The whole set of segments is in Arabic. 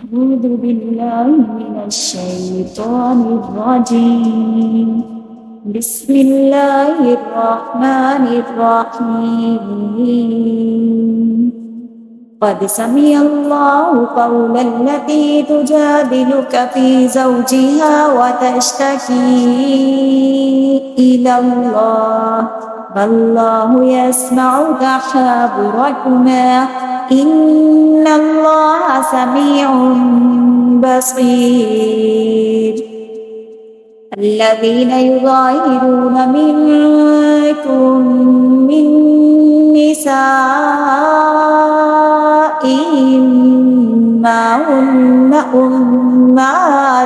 أعوذ بالله من الشيطان الرجيم. بسم الله الرحمن الرحيم. قد سمع الله قول التي تجادلك في زوجها وتشتكي إلى الله والله يسمع تحاوركما إن الله سميع بصير. الذين يظاهرون منكم من نسائهم ما هن أمهاتهم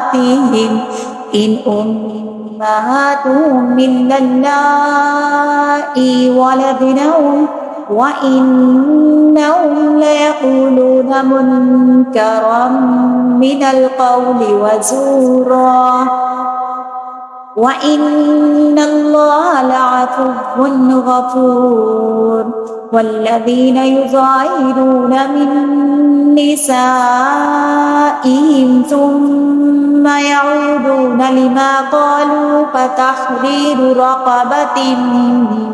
إن أمهاتهم إلا اللائي ولدنهم وإنهم ليقولون منكرا من القول وزورا وإن الله لعفو غفور. والذين يظاهرون من نسائهم ثم يعودون لما قالوا فتحرير رقبة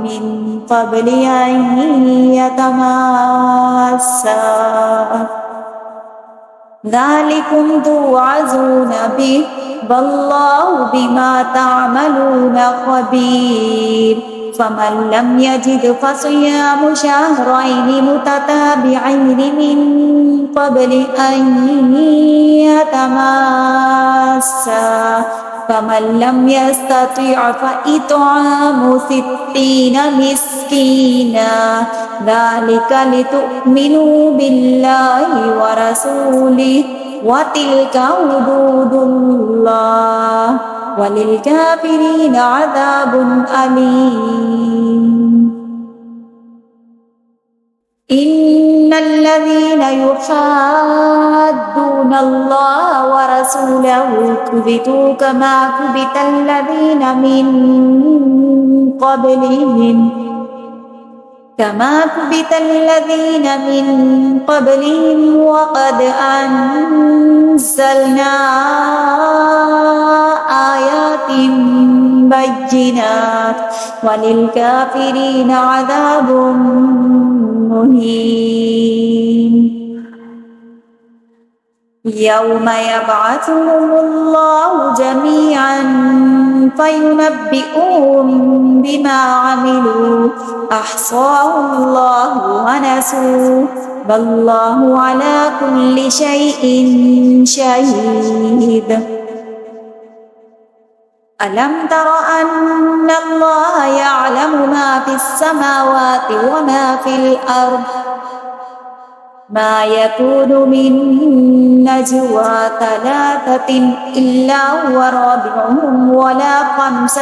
من قبل أن يتماسا ذلكم توعظون به والله بما تعملون خبير. فمن لم يجد فصيام شهرين متتابعين من قبل أن يتماسا فمن لم يستطع فإطعام 60 مسكينا ذلك لتؤمنوا بالله ورسوله وتلك حدود الله وللكافرين عذاب أليم. إن الذين يحادون الله ورسوله كبتوا كما كبت الذين من قبلهم وقد أنزلنا آيات بينات وللكافرين عذاب مهين. يوم يبعثهم الله جميعا فينبئهم بما عملوا أحصاه الله ونسوه والله على كل شيء شهيد. ألم تر أن الله يعلم ما في السماوات وما في الأرض ما يكون من نجوى 3 إلا هو رابعهم ولا 5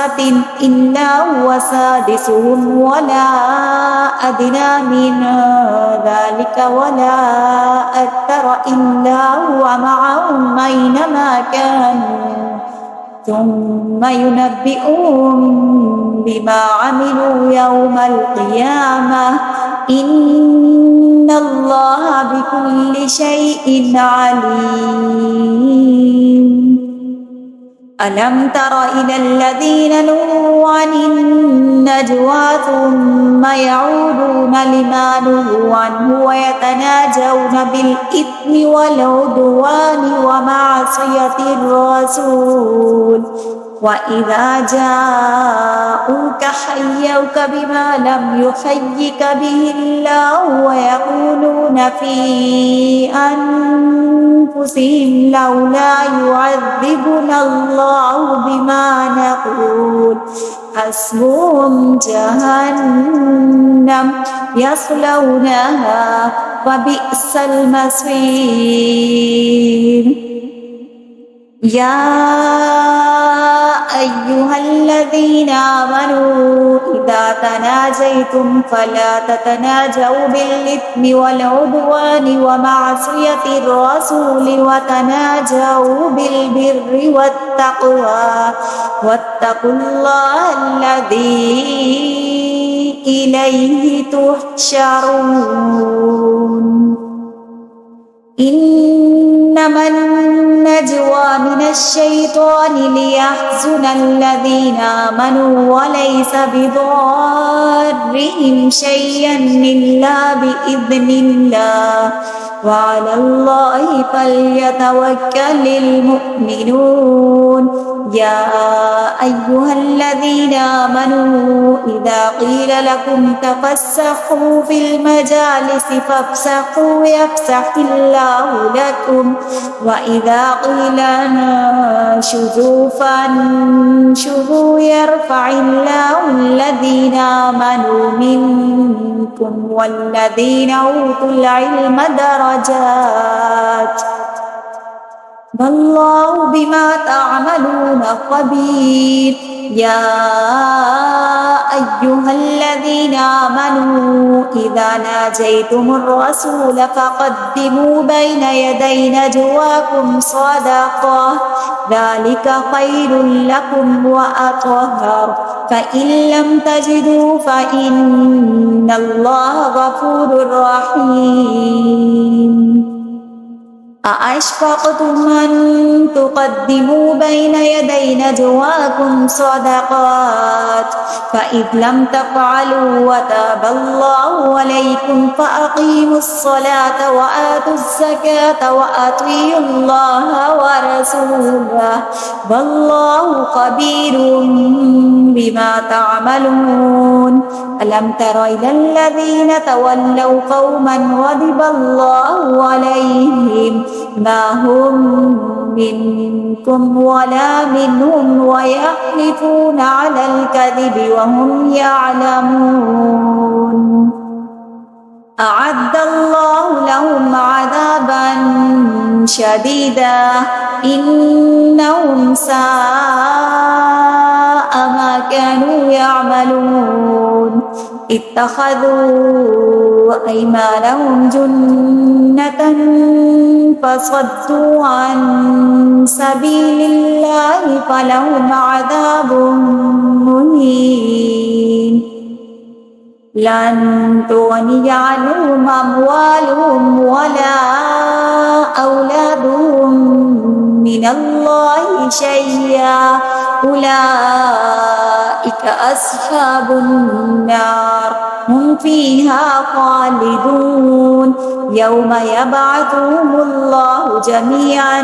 إلا هو سادسهم ولا أدنى من ذلك ولا أكثر إلا هو معهم أينما كانوا ثم ينبئهم بما عملوا يوم القيامة إن الله بكل شيء عليم. ألم تر إلى الذين نهوا عن النجوى ثم يعودون لما نهوا عنه ويتناجون بالإثم والعدوان ومعصية الرسول وإذا جاءوك حيوك بما لم يحيك به الله ويقولون في أنفسهم لولا يعذبنا الله بما نقول حسبهم جهنم يصلونها وبئس المصير. يا أيها الذين آمنوا إذا تناجيتم فلا تتناجوا بالإثم والعدوان ومعصية الرسول وتناجوا بالبر والتقوى واتقوا الله الذي إليه تحشرون. إنما إنما النجوى من الشيطان ليحزن الذين آمنوا وليس بضارهم شيئا إلا بإذن الله وعلى الله فليتوكل المؤمنون. يا أيها الذين آمنوا إذا قيل لكم تفسحوا في المجالس فافسحوا يفسح الله لكم وإذا قيل انشزوا فانشزوا يرفع الله الذين آمنوا منكم والذين أوتوا العلم درجات والله بما تعملون خبير. يا أيها الذين آمنوا إذا ناجيتم الرسول فقدموا بين يدي نجواكم صدقة ذلك خير لكم وأطهر فإن لم تجدوا فإن الله غفور رحيم. أأشفقتم أن تقدموا بين يدي نجواكم صدقات فإذ لم تفعلوا وتاب الله عليكم فأقيموا الصلاة وآتوا الزكاة وأطيعوا الله ورسوله والله خبير بما تعملون. ألم تر إلى الذين تولوا قوما غضب الله عليهم ما هم منكم ولا منهم ويحلفون على الكذب وهم يعلمون أعد الله لهم عذابا شديدا إنهم ساء ما كانوا يعملون. اتخذوا أيمانهم جنة فصدوا عن سبيل الله فلهم عذاب مهين. لن تغني عنهم أموالهم ولا أولادهم من الله شيئا أولئك أصحاب النار هم فيها خالدون. يوم يبعثهم الله جميعا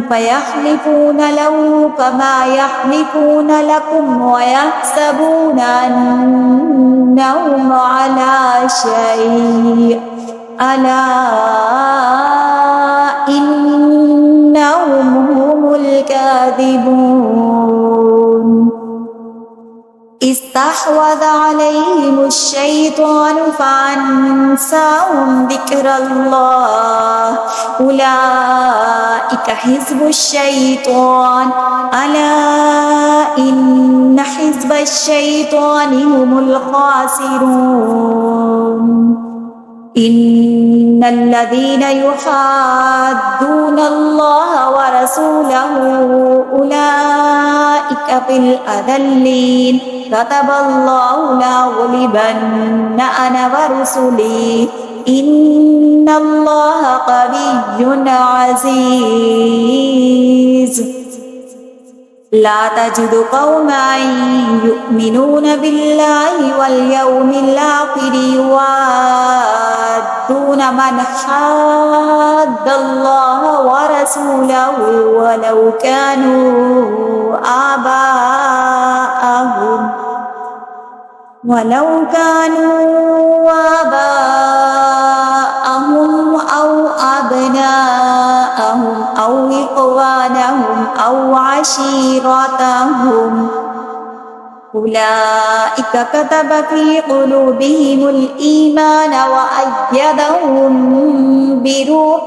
فيحلفون له كما يحلفون لكم ويحسبون أنهم على شيء ألا إنهم هم الكاذبون. استحوذ عليهم الشيطان فأنساهم ذكر الله أولئك حزب الشيطان ألا إن حزب الشيطان هم الخاسرون. إن الذين يحادون الله ورسوله أولئك في الأذلين كتب الله لأغلبن أنا ورسلي إن الله قوي عزيز. لا تجد قوما يؤمنون بالله واليوم الآخر يوادون من حاد الله ورسوله ولو كانوا آباءهم أو أبناءهم أو إخوانهم أو عشيرتهم أولئك كتب في قلوبهم الإيمان وأيدهم بروح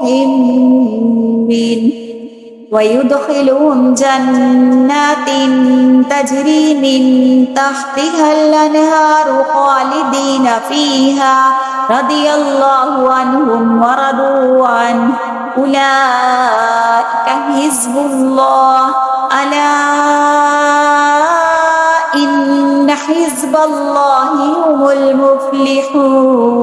منه ويدخلهم جنات تجري من تحتها الأنهار خالدين فيها رضي الله عنهم ورضوا عنه أولئك حزب الله ألا إن حزب الله هم المفلحون.